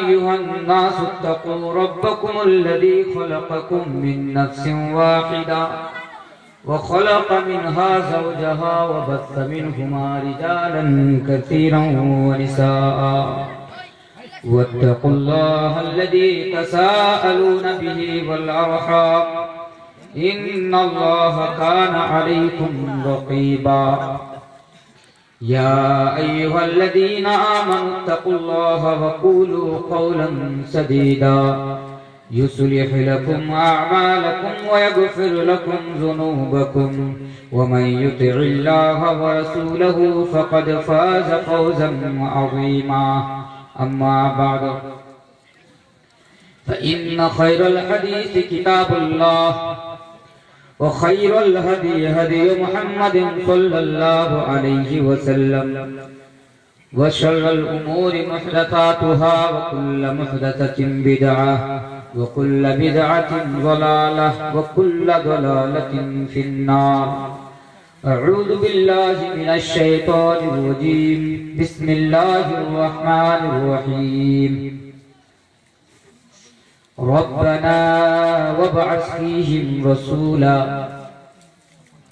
أيها الناس اتقوا ربكم الذي خلقكم من نفس واحدة وخلق منها زوجها وبث منهما رجالا كثيرا ونساء واتقوا الله الذي تساءلون به والأرحام إن الله كان عليكم رقيبا يا أيها الذين آمنوا اتقوا الله وقولوا قولا سديدا يصلح لكم أعمالكم ويغفر لكم ذنوبكم ومن يطع الله ورسوله فقد فاز فوزا عظيما أما بعد فإن خير الحديث كتاب الله وخير الهدي هدي محمد صلى الله عليه وسلم وشر الأمور محدثاتها وكل محدثة بدعة وكل بدعة ضلالة وكل ضلالة في النار. أعوذ بالله من الشيطان الرجيم. بسم الله الرحمن الرحيم. ربنا وابعث فيهم رسولا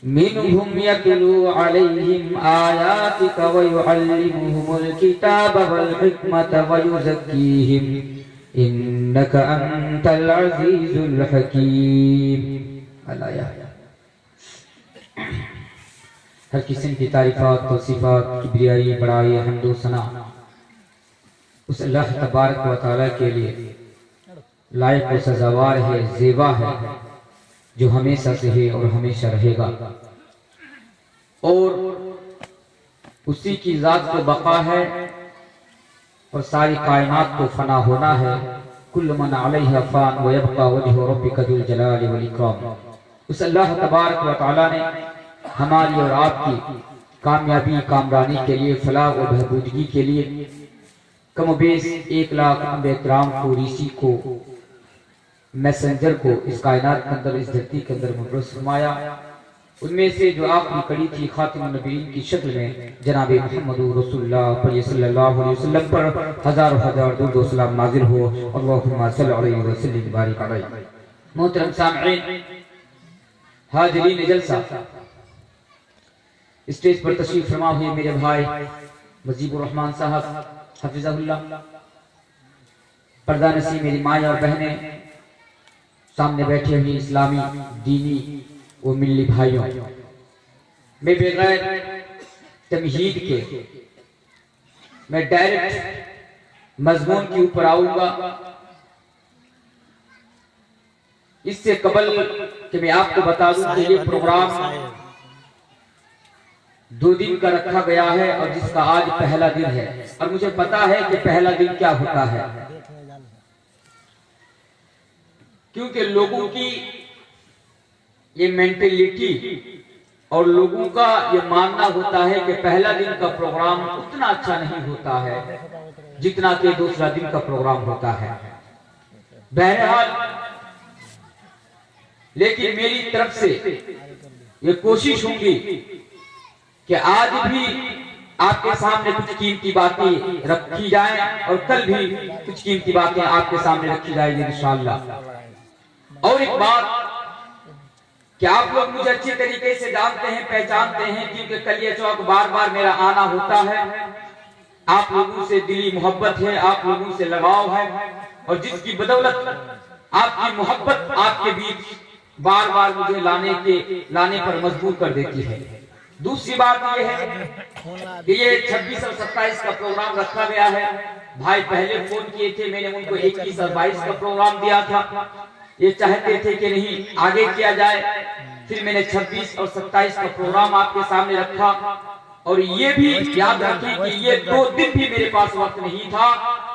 منهم يتلو عليهم آياتك ويعلمهم الكتاب والحكمة ويزكيهم إنك أنت العزيز الحكيم. ہر قسم کی تعریفات توصیفات کبریائی بڑائی حمد و ثنا اس اللہ تبارک و تعالی کے لیے لائق و سزاوار ہے، زیبا ہے، جو ہمیشہ سے ہے اور ہمیشہ رہے گا، اور اسی کی ذات کو بقا ہے اور ساری کائنات کو فنا ہونا ہے. کل من علیہا فان ویبقى وجہ ربک ذو الجلال والاکرام. اس اللہ تبارک و تعالی نے ہماری اور آپ کی کامیابی کامرانی کے لیے، فلاح و بہبودگی کے لیے کم و بیش 1,00,000 انبیاء کرام کو، ریسی کو، میسنجر کو اس کائنات کے اندر، اس دھرتی کے اندر مبعوث فرمایا. ان میں سے جو آخری کڑی تھی خاتم النبیین کی شکل میں جناب محمد رسول اللہ صلی اللہ علیہ وسلم پر ہزار ہزار درود و سلام نازل ہو. اللہم صلی علیہ وسلم بارک علیہ. محترم سامعین، حاضرین جلسہ، اسٹیج پر تشریف فرما ہوئے میرے بھائی مجیب الرحمن صاحب حفظہ اللہ، پردہ نشین میری مائیں اور بہنیں، سامنے بیٹھے ہوئے اسلامی دینی و ملی بھائیوں، میں بغیر تمہید کے میں ڈائریکٹ مضمون کے اوپر آؤں گا. اس سے قبل کہ میں آپ کو بتا دوں کہ یہ پروگرام 2 دن کا رکھا گیا ہے اور جس کا آج پہلا دن ہے، اور مجھے پتا ہے کہ پہلا دن کیا ہوتا ہے، کیونکہ لوگوں کی یہ مینٹلٹی اور لوگوں کا یہ ماننا ہوتا ہے کہ پہلا دن کا پروگرام اتنا اچھا نہیں ہوتا ہے جتنا کہ دوسرا دن کا پروگرام ہوتا ہے. بہرحال لیکن میری طرف سے یہ کوشش ہوگی کہ آج بھی آپ کے سامنے کچھ قیمتی باتیں رکھی جائیں اور کل بھی کچھ قیمتی باتیں آپ کے سامنے رکھی جائیں گی انشاءاللہ. اور ایک بات کہ آپ لوگ مجھے اچھی طریقے سے جانتے ہیں، پہچانتے ہیں، کیونکہ کلیہ چوک بار بار میرا آنا ہوتا ہے. آپ لوگوں سے دلی محبت ہے، آپ لوگوں سے لگاؤ ہے، اور جس کی بدولت آپ کی محبت آپ کے بیچ بار بار مجھے لانے پر مجبور کر دیتی ہے. دوسری بات یہ ہے کہ یہ 26 اور 27 کا پروگرام رکھا گیا ہے. بھائی پہلے فون کیے تھے، میں نے ان کو 21 اور 22 کا پروگرام دیا تھا. یہ چاہتے تھے کہ نہیں آگے کیا جائے، پھر میں نے 26 اور 27 کا پروگرام آپ کے سامنے رکھا. اور یہ بھی یاد رکھیں کہ یہ 2 دن بھی میرے پاس وقت نہیں تھا،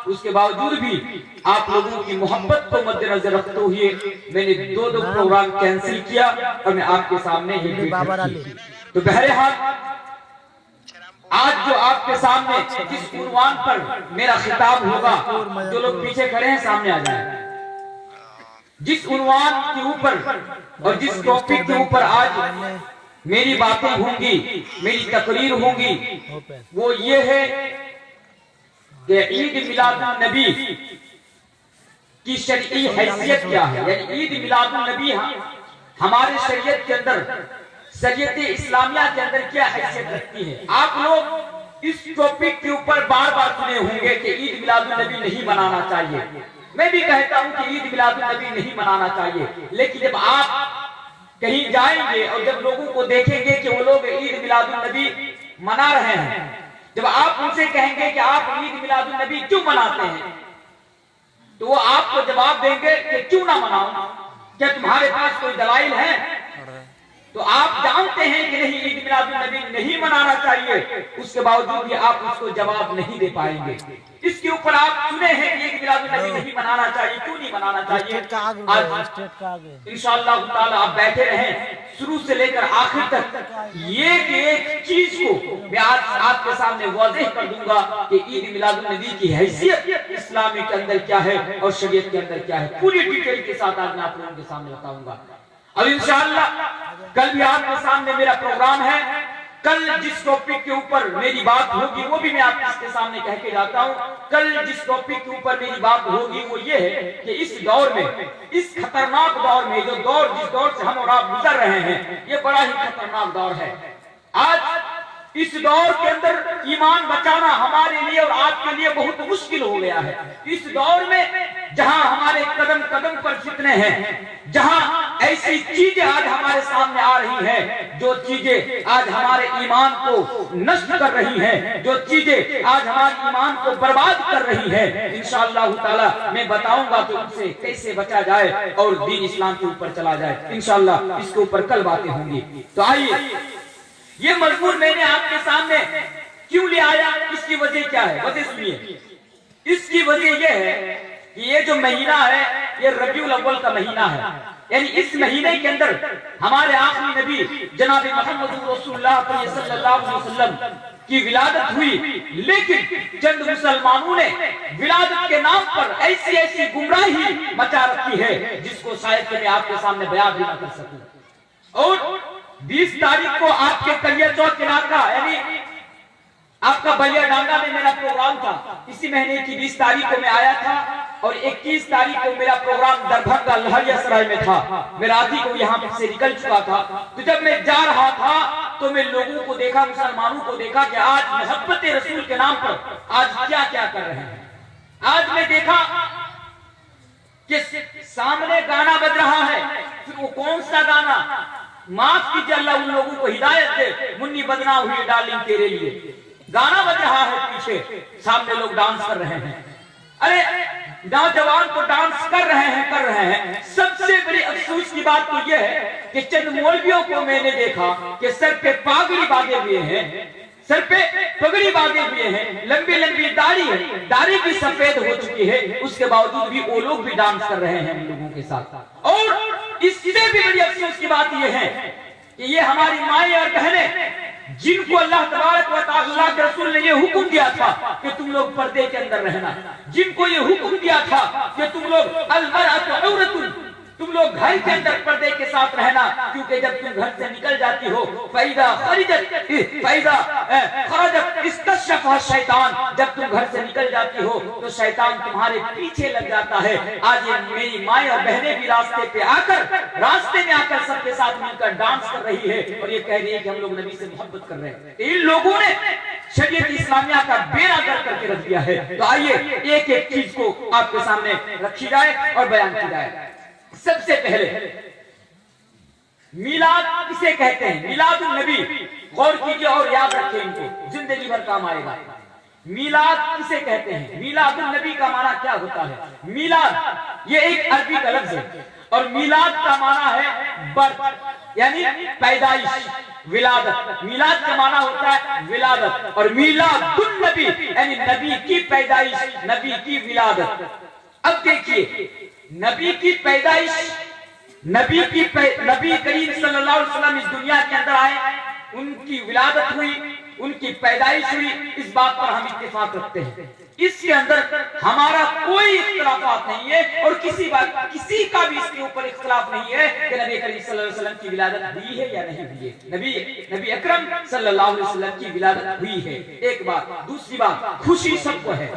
اس کے باوجود بھی آپ لوگوں کی محبت کو مد نظر رکھتے ہوئے میں نے 2 پروگرام کینسل کیا اور میں آپ کے سامنے ہی بیٹھی. تو بہرحال آج جو آپ کے سامنے جس عنوان پر میرا خطاب ہوگا، جو لوگ پیچھے کھڑے ہیں سامنے آ جائیں، جس عنوان کے اوپر اور جس ٹاپک کے اوپر آج میری باتیں ہوں گی، میری تقریر ہوں گی، وہ یہ ہے کہ عید میلاد النبی کی شرعی حیثیت کیا ہے، یعنی عید میلاد النبی ہمارے شریعت کے اندر، شریعت اسلامیہ کے اندر کیا حیثیت رکھتی ہے۔ آپ لوگ اس ٹاپک کے اوپر بار بار سنے ہوں گے کہ عید میلاد النبی نہیں منانا چاہیے، میں بھی کہتا ہوں کہ عید میلاد النبی نہیں منانا چاہیے، لیکن جب آپ کہیں جائیں گے اور جب لوگوں کو دیکھیں گے کہ وہ لوگ عید میلاد النبی منا رہے ہیں، جب آپ ان سے کہیں گے کہ آپ عید میلاد النبی کیوں مناتے ہیں، تو وہ آپ کو جواب دیں گے کہ کیوں نہ مناؤں، کیا تمہارے پاس کوئی دلائل ہے؟ تو آپ جانتے ہیں کہ نہیں، عید میلاد النبی نہیں منانا چاہیے، اس کے باوجود بھی آپ اس کو جواب نہیں دے پائیں گے۔ اس کے اوپر آپ سنے ہیں کہ عید میلاد النبی نہیں منانا چاہیے، کیوں نہیں منانا چاہیے؟ انشاءاللہ تعالی آپ بیٹھے رہیں شروع سے لے کر آخر تک، ایک چیز کو میں آج آپ کے سامنے واضح کر دوں گا کہ عید میلاد النبی کی حیثیت اسلام کے اندر کیا ہے اور شریعت کے اندر کیا ہے، پوری ڈیٹیل کے ساتھ آج میں آپ لوگوں کے سامنے بتاؤں گا۔ اب انشاءاللہ کل بھی آپ کے سامنے میرا پروگرام ہے، کل جس ٹاپک کے اوپر میری بات ہوگی وہ بھی میں آپ کے سامنے کہہ کے جاتا ہوں۔ کل جس ٹاپک کے اوپر میری بات ہوگی وہ یہ ہے کہ اس دور میں، اس خطرناک دور میں، جس دور سے ہم اور آپ گزر رہے ہیں، یہ بڑا ہی خطرناک دور ہے۔ آج اس دور کے اندر ایمان بچانا ہمارے لیے اور آپ کے لیے بہت مشکل ہو گیا ہے۔ اس دور میں جہاں ہمارے قدم قدم پر فتنے ہیں، جہاں ایسی چیزیں آج ہمارے سامنے آ رہی ہیں، جو چیزیں آج ہمارے ایمان کو نشٹ کر رہی ہیں، جو چیزیں آج ہمارے ایمان کو برباد کر رہی ہیں، انشاءاللہ تعالی میں بتاؤں گا کہ ان سے کیسے بچا جائے اور دین اسلام کے اوپر چلا جائے۔ انشاءاللہ اس کے اوپر کل باتیں ہوں گی۔ تو آئیے، یہ مضمون میں نے آپ کے سامنے کیوں لے آیا، اس کی وجہ کیا ہے، وجہ سنیے۔ اس کی وجہ یہ ہے کہ یہ جو مہینہ ہے یہ ربیع الاول کا مہینہ ہے، یعنی اس مہینے کے اندر ہمارے آخری نبی جناب محمد رسول اللہ صلی اللہ علیہ وسلم کی ولادت ہوئی، لیکن چند مسلمانوں نے ولادت کے نام پر ایسی ایسی گمراہی مچا رکھی ہے جس کو شاید کہ میں آپ کے سامنے بیان بھی نہ کر سکوں۔ اور 20 تاریخ کو آپ کے کلیہ چوک علاقہ، یعنی آپ کا بلیا ڈانگا میں میرا پروگرام تھا، اسی مہینے کی 20 تاریخ کو میں آیا تھا، اور 21 تاریخ کو میرا پروگرام دربھنگہ لہریہ سرائے میں تھا۔ میں رات ہی کو یہاں سے نکل چکا تھا، تو جب میں جا رہا تھا تو میں لوگوں کو دیکھا، مسلمانوں کو دیکھا کہ آج محبت رسول کے نام پر آج کیا کیا کر رہے ہیں۔ آج میں دیکھا کہ سامنے گانا بج رہا ہے، پھر وہ کون سا گانا، معاف کیجیے اللہ ان لوگوں کو ہدایت دے، منی بدنا ہوئی ڈارلنگ تیرے لیے، گانا بج رہا ہے پیچھے، سامنے لوگ ڈانس کر رہے ہیں۔ ارے نوجوان تو ڈانس کر رہے ہیں۔ سب سے بڑی افسوس کی بات تو یہ ہے کہ چند مولویوں کو میں نے دیکھا کہ سر پہ پاگڑی باندھے ہوئے ہیں، سر پہ پگڑی باندھے ہوئے ہیں، لمبی لمبی داڑھی ہے، داڑھی بھی سفید ہو چکی ہے، اس کے باوجود بھی وہ لوگ بھی ڈانس کر رہے ہیں ان لوگوں کے ساتھ۔ اور اس سے بھی بڑی افسوس کی بات یہ ہے کہ یہ ہماری مائیں اور بہنیں جن کو اللہ تبارک و تعالی اللہ کے رسول نے یہ حکم دیا تھا کہ تم لوگ پردے کے اندر رہنا، جن کو یہ حکم دیا تھا کہ تم لوگ المرأۃ عورۃ، تم لوگ گھر کے اندر پردے کے ساتھ رہنا، کیونکہ جب تم گھر سے نکل جاتی ہو فَإِذَا خَرَجَتْ اسْتَشْرَفَهَا الشَّيْطَانُ، جب تم گھر سے نکل جاتی ہو تو شیطان تمہارے پیچھے لگ جاتا ہے۔ آج یہ میری مائیں اور بہنیں بھی راستے میں آ کر سب کے ساتھ مل کر ڈانس کر رہی ہے اور یہ کہہ رہی ہے کہ ہم لوگ نبی سے محبت کر رہے ہیں۔ ان لوگوں نے شریعت اسلامیہ کا بیڑا گرک کر کے رکھ دیا ہے۔ تو آئیے ایک ایک چیز کو آپ کے سامنے رکھی جائے اور بیان کی جائے۔ سب سے پہلے میلاد کسے کہتے ہیں؟ میلاد النبی، غور کیجئے اور یاد رکھیں، ان کو زندگی بھر کام آئے گا۔ میلاد کسے کہتے ہیں؟ میلاد النبی کا معنی کیا ہوتا ہے؟ میلاد یہ ایک عربی کا لفظ ہے اور میلاد کا معنی ہے برتھ، یعنی پیدائش، ولادت۔ میلاد کا معنی ہوتا ہے ولادت، اور میلاد النبی یعنی نبی کی پیدائش، نبی کی ولادت۔ اب دیکھیے، نبی کی پیدائش، نبی کریم صلی اللہ علیہ وسلم اس دنیا کے اندر آئے، ان کی ولادت ہوئی، ان کی پیدائش ہوئی، اس بات پر ہم اتفاق رکھتے ہیں۔ اس کے اندر ہمارا کوئی اختلافات نہیں ہے اور کسی کا بھی اس کے اوپر اختلاف نہیں ہے کہ نبی کریم صلی اللہ علیہ وسلم کی ولادت ہوئی ہے یا نہیں ہوئی ہے. نبی اکرم صلی اللہ علیہ وسلم کی ولادت ہوئی ہے. ایک بات. دوسری بات، خوشی سب کو ہے.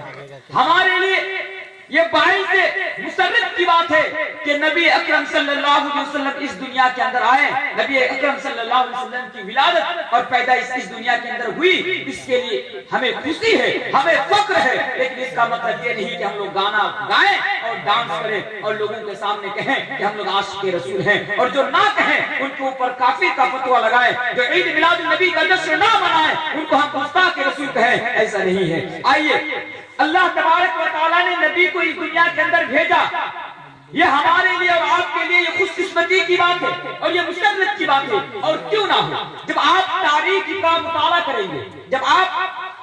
ہمارے لیے یہ باعث مسرت کی بات ہے کہ نبی اکرم صلی اللہ علیہ وسلم اس دنیا کے اندر آئے. نبی اکرم صلی اللہ علیہ وسلم کی ولادت اور پیدائش اس دنیا کے اندر ہوئی. اس کے لیے ہمیں خوشی ہے، ہمیں فخر ہے. لیکن اس کا مطلب یہ نہیں کہ ہم لوگ گانا گائیں اور ڈانس کریں اور لوگوں کے سامنے کہیں کہ ہم لوگ عاشق رسول ہیں، اور جو نہ کہیں ان کے اوپر کافر کا فتویٰ لگائیں. جو عید میلاد النبی کا جشن نہ منائیں ان کو ہم گستاخ رسول کہیں. ایسا نہیں ہے. آئیے، اللہ تبارک و تعالیٰ نے نبی کو اس دنیا کے اندر بھیجا. یہ ہمارے لیے اور آپ کے لیے یہ خوش قسمتی کی بات ہے اور یہ مسرت کی بات ہے. اور کیوں نہ ہو، جب آپ تاریخ کا مطالعہ کریں گے، جب آپ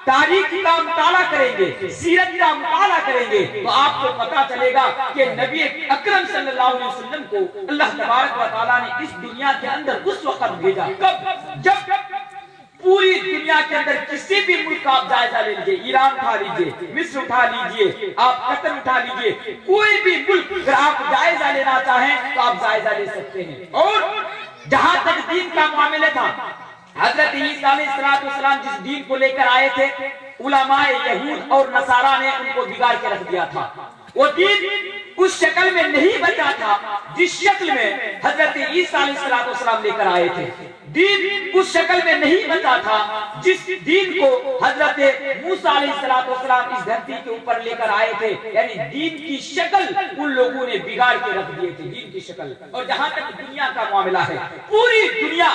تاریخ کا مطالعہ کریں گے، سیرت کا مطالعہ کریں گے، تو آپ کو پتا چلے گا کہ نبی اکرم صلی اللہ علیہ وسلم کو اللہ تبارک و تعالیٰ نے اس دنیا کے اندر اس وقت بھیجا. کب؟ جب پوری دنیا کے اندر کسی بھی ملک کا آپ جائزہ لے لیجئے، ایران اٹھا لیجئے، مصر اٹھا لیجئے، آپ قطر اٹھا لیجئے، کوئی بھی ملک اگر آپ جائزہ لینا چاہیں تو آپ جائزہ لے سکتے ہیں. اور جہاں تک دین کا معاملہ تھا، حضرت عیسیٰ علیہ السلام جس دین کو لے کر آئے تھے، علماء یہود اور نصارہ نے ان کو بگاڑ کے رکھ دیا تھا. وہ دین اس شکل میں نہیں بچا تھا جس شکل میں حضرت عیسیٰ علیہ السلام لے کر آئے تھے. دین اس شکل میں نہیں بچا تھا جس دین کو حضرت موسیٰ علیہ السلام اس دھرتی کے اوپر لے کر آئے تھے. یعنی دین کی شکل ان لوگوں نے بگاڑ کے رکھ دیے تھے، دین کی شکل. اور جہاں تک دنیا کا معاملہ ہے، پوری دنیا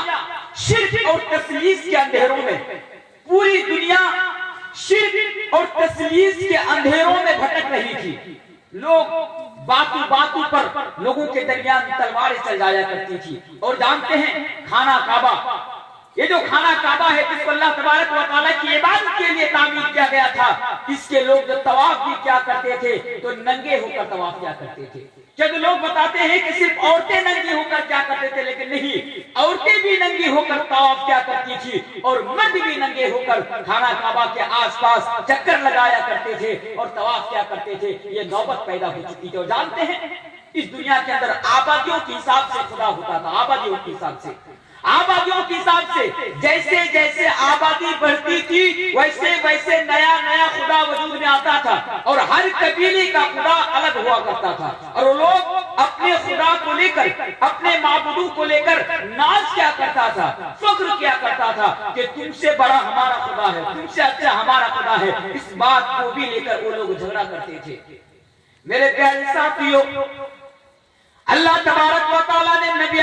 شرک اور تثلیث کے اندھیروں میں، پوری دنیا شرک اور تثلیث کے اندھیروں میں بھٹک رہی تھی. لوگ باتوں پر لوگوں کے درمیان تلواریں چل جایا کرتی تھی. اور جانتے ہیں خانہ کعبہ، یہ جو خانہ کعبہ ہے جس کو اللہ تبارک و تعالیٰ کی عبادت کے لیے تعمیر کیا گیا تھا، اس کے لوگ جو طواف بھی کیا کرتے تھے تو ننگے ہو کر طواف کیا کرتے تھے. جب لوگ بتاتے ہیں کہ صرف عورتیں ننگی ہو کر کیا کرتے تھے، لیکن نہیں، عورتیں بھی ننگی ہو کر طواف کیا کرتی تھی اور مرد بھی ننگے ہو کر خانہ کعبہ کے آس پاس چکر لگایا کرتے تھے اور طواف کیا کرتے تھے. یہ نوبت پیدا ہو چکی تھی. اور جانتے ہیں اس دنیا کے اندر آبادیوں کے حساب سے خدا ہوتا تھا. آبادیوں کے حساب سے جیسے جیسے آبادی بڑھتی تھی ویسے ویسے نیا نیا خدا وجود میں آتا تھا اور ہر قبیلے کا خدا الگ ہوا کرتا تھا. اور لوگ اپنے خدا کو لے کر، اپنے معبودوں کو لے کر ناز کیا کرتا تھا، فخر کیا کرتا تھا کہ تم سے بڑا ہمارا خدا ہے، تم سے اچھا ہمارا خدا ہے. اس بات کو بھی لے کر وہ لوگ جھگڑا کرتے تھے. میرے پیارے ساتھیوں، اللہ تبارک و تعالیٰ نے نبی